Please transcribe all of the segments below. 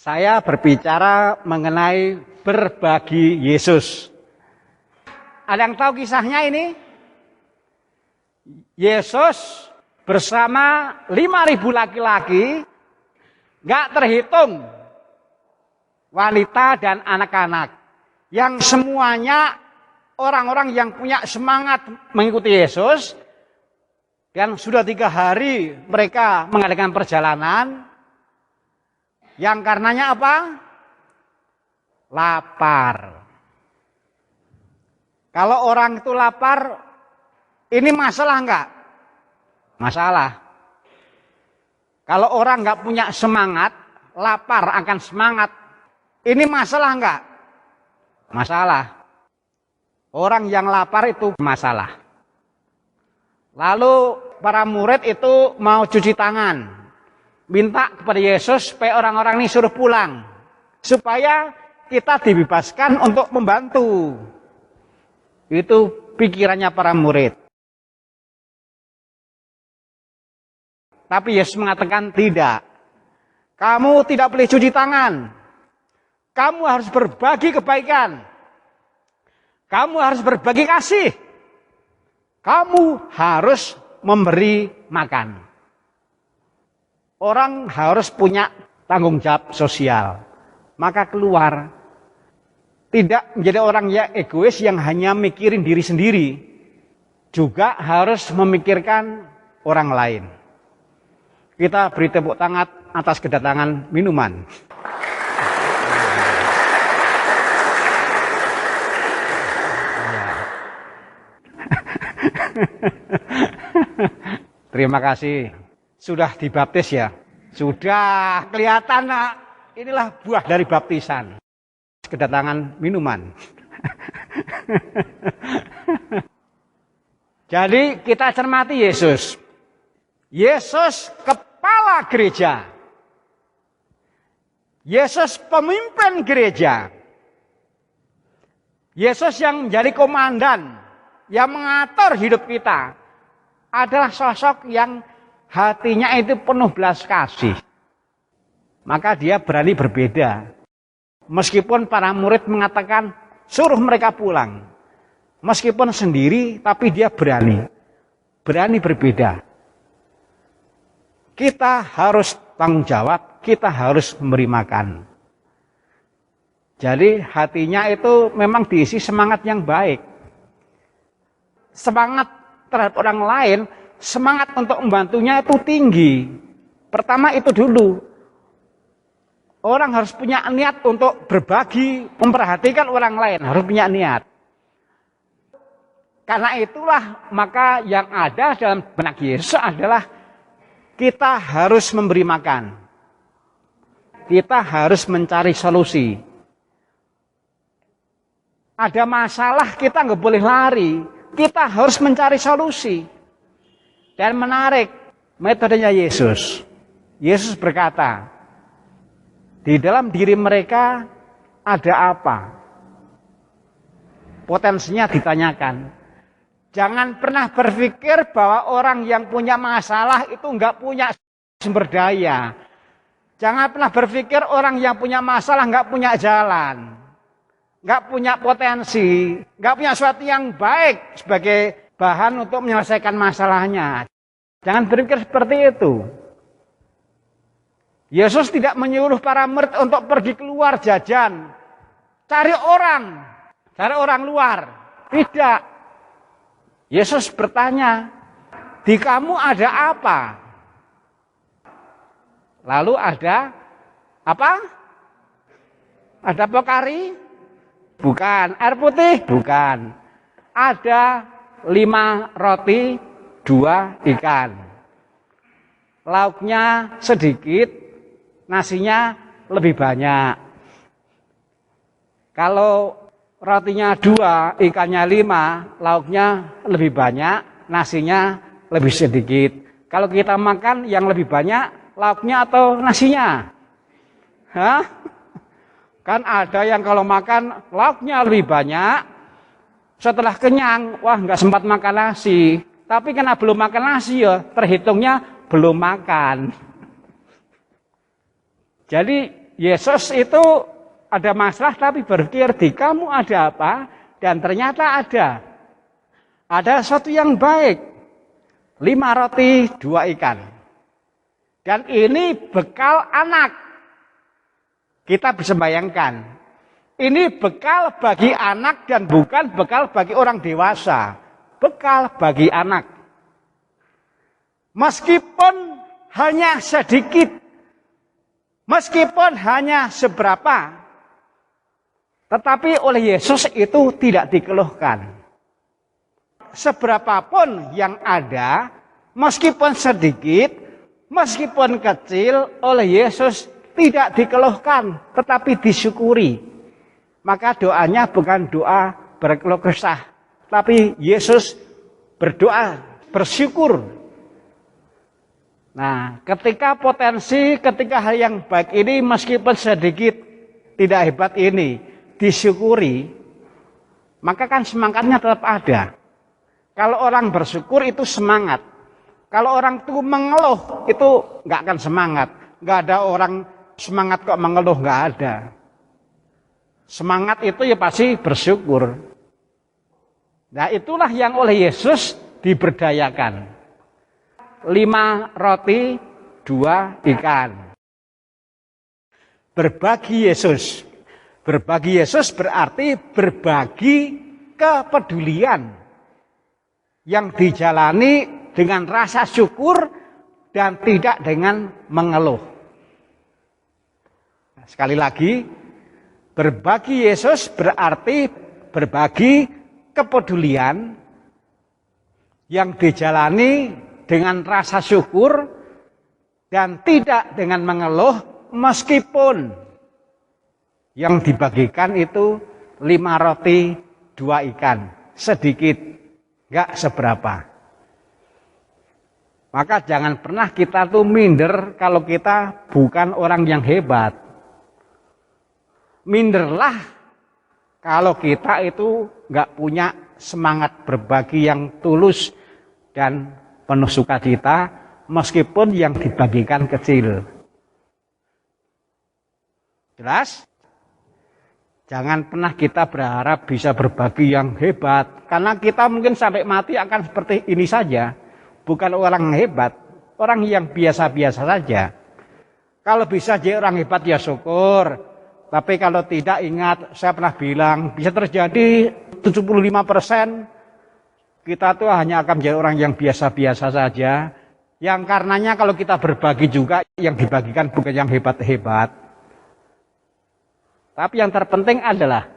Saya berbicara mengenai berbagi Yesus. Ada yang tahu kisahnya ini? Yesus bersama 5.000 laki-laki, gak terhitung wanita dan anak-anak, yang semuanya orang-orang yang punya semangat mengikuti Yesus. Dan sudah 3 hari mereka mengadakan perjalanan, yang karenanya apa? Lapar. Kalau orang itu lapar, ini masalah enggak? Masalah. Kalau orang enggak punya semangat, lapar akan semangat, ini masalah enggak? Masalah. Orang yang lapar itu masalah. Lalu para murid itu mau cuci tangan, minta kepada Yesus supaya orang-orang ini suruh pulang, supaya kita dibebaskan untuk membantu. Itu pikirannya para murid. Tapi Yesus mengatakan tidak. Kamu tidak boleh cuci tangan. Kamu harus berbagi kebaikan. Kamu harus berbagi kasih. Kamu harus memberi makan. Orang harus punya tanggung jawab sosial. Maka keluar. Tidak menjadi orang yang egois yang hanya mikirin diri sendiri. Juga harus memikirkan orang lain. Kita beri tepuk tangan atas kedatangan minuman. Terima kasih. Sudah dibaptis ya? Sudah kelihatan, nak. Inilah buah dari baptisan. Kedatangan minuman. Jadi kita cermati Yesus. Yesus kepala gereja. Yesus pemimpin gereja. Yesus yang menjadi komandan, yang mengatur hidup kita, adalah sosok yang hatinya itu penuh belas kasih. Maka dia berani berbeda. Meskipun para murid mengatakan suruh mereka pulang. Meskipun sendiri, tapi dia berani. Berani berbeda. Kita harus tanggung jawab, kita harus memberi makan. Jadi hatinya itu memang diisi semangat yang baik. Semangat terhadap orang lain, semangat untuk membantunya itu tinggi. Pertama itu dulu. Orang harus punya niat untuk berbagi, memperhatikan orang lain, harus punya niat. Karena itulah maka yang ada dalam benak Yesus adalah kita harus memberi makan. Kita harus mencari solusi. Ada masalah kita nggak boleh lari. Kita harus mencari solusi. Dan menarik metodenya Yesus. Yesus berkata, di dalam diri mereka ada apa? Potensinya ditanyakan. Jangan pernah berpikir bahwa orang yang punya masalah itu nggak punya sumber daya. Jangan pernah berpikir orang yang punya masalah nggak punya jalan. Nggak punya potensi. Nggak punya sesuatu yang baik sebagai bahan untuk menyelesaikan masalahnya. Jangan berpikir seperti itu. Yesus tidak menyuruh para murid untuk pergi keluar jajan. Cari orang luar. Tidak. Yesus bertanya, di kamu ada apa? Lalu ada apa? Ada pokari? Bukan. Air putih? Bukan. Ada 5 roti, 2 ikan. Lauknya sedikit, nasinya lebih banyak. Kalau rotinya 2, ikannya 5, lauknya lebih banyak, nasinya lebih sedikit. Kalau kita makan yang lebih banyak, lauknya atau nasinya? Hah? Kan ada yang kalau makan lauknya lebih banyak, setelah kenyang, wah nggak sempat makan nasi. Tapi karena belum makan nasi ya, terhitungnya belum makan. Jadi Yesus itu ada masalah tapi berpikir di kamu ada apa? Dan ternyata ada. Ada sesuatu yang baik. 5 roti, 2 ikan. Dan ini bekal anak. Kita bisa bayangkan. Ini bekal bagi anak dan bukan bekal bagi orang dewasa. Bekal bagi anak. Meskipun hanya sedikit, meskipun hanya seberapa, tetapi oleh Yesus itu tidak dikeluhkan. Seberapapun yang ada, meskipun sedikit, meskipun kecil, oleh Yesus tidak dikeluhkan, tetapi disyukuri. Maka doanya bukan doa berkeluh kesah, tapi Yesus berdoa bersyukur. Nah, ketika hal yang baik ini meskipun sedikit, tidak hebat ini, disyukuri, maka kan semangatnya tetap ada. Kalau orang bersyukur itu semangat. Kalau orang itu mengeluh itu nggak akan semangat. Nggak ada orang semangat kok mengeluh, nggak ada. Semangat itu ya pasti bersyukur. Nah itulah yang oleh Yesus diberdayakan. 5 roti, 2 ikan. Berbagi Yesus. Berbagi Yesus berarti berbagi kepedulian yang dijalani dengan rasa syukur dan tidak dengan mengeluh. Sekali lagi, berbagi Yesus berarti berbagi kepedulian yang dijalani dengan rasa syukur dan tidak dengan mengeluh, meskipun yang dibagikan itu 5 roti, 2 ikan, sedikit, nggak seberapa. Maka jangan pernah kita tuh minder kalau kita bukan orang yang hebat. Minderlah kalau kita itu nggak punya semangat berbagi yang tulus dan penuh sukacita, meskipun yang dibagikan kecil. Jelas? Jangan pernah kita berharap bisa berbagi yang hebat, karena kita mungkin sampai mati akan seperti ini saja. Bukan orang hebat, orang yang biasa-biasa saja. Kalau bisa jadi orang hebat ya syukur. Tapi kalau tidak, ingat, saya pernah bilang, bisa terjadi 75% kita tuh hanya akan menjadi orang yang biasa-biasa saja. Yang karenanya kalau kita berbagi juga, yang dibagikan bukan yang hebat-hebat. Tapi yang terpenting adalah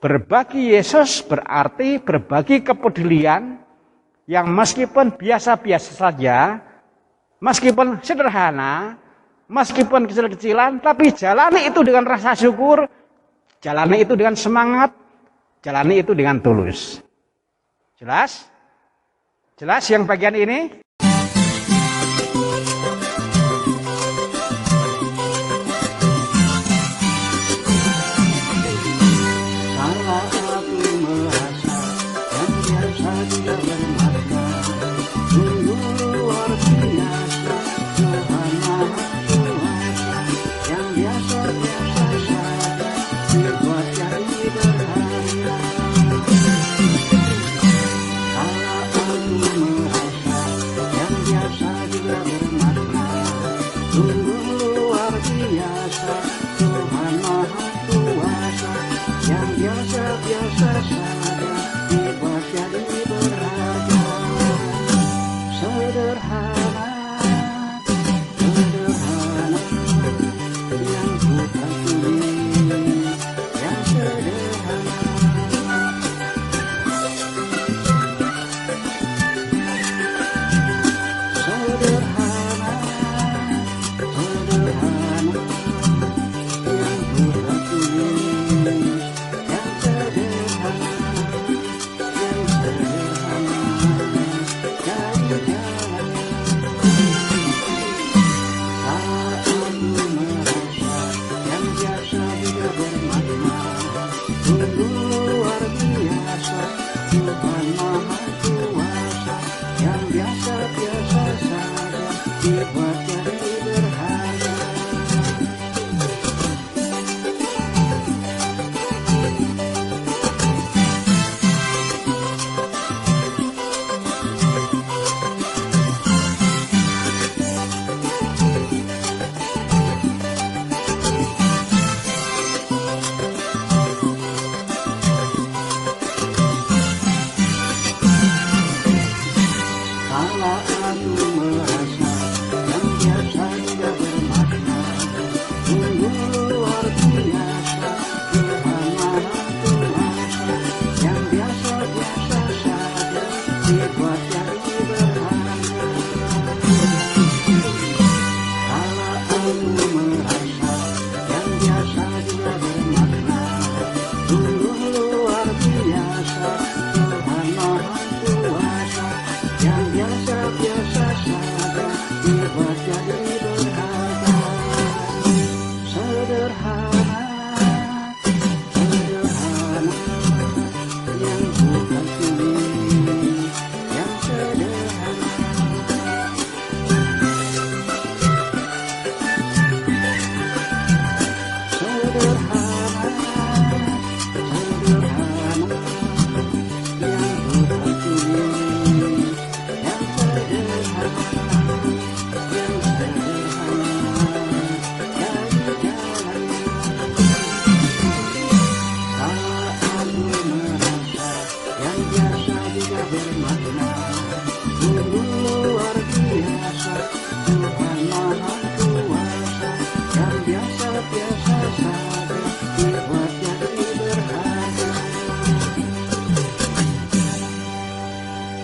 berbagi Yesus berarti berbagi kepedulian yang meskipun biasa-biasa saja, meskipun sederhana, meskipun kecil-kecilan, tapi jalani itu dengan rasa syukur, jalani itu dengan semangat, jalani itu dengan tulus. Jelas? Jelas yang bagian ini? dibuat jadi berharga. Kalau aku merasa yang biasa juga bermakna, sungguh luar biasa Tuhan Maha Kuasa, yang biasa-biasa saja dibuat jadi berharga. Sederhana, sederhana, yang bukan sulit, yang sederhana. Sederhana, sederhana, yang bukan sulit, yang sederhana, yang sederhana, dari jalannya. Kalau aku merasa yang biasa juga bermakna, sungguh luar biasa Tuhan Maha Kuasa, yang biasa-biasa saja dibuat jadi berharga.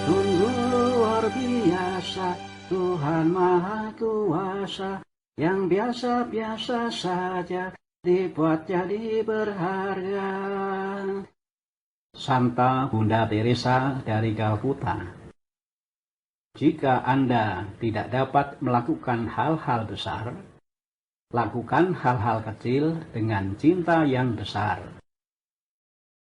Sungguh luar biasa Tuhan Maha Kuasa, yang biasa-biasa saja dibuat jadi berharga. Santa Bunda Teresa dari Calcutta. Jika Anda tidak dapat melakukan hal-hal besar, lakukan hal-hal kecil dengan cinta yang besar.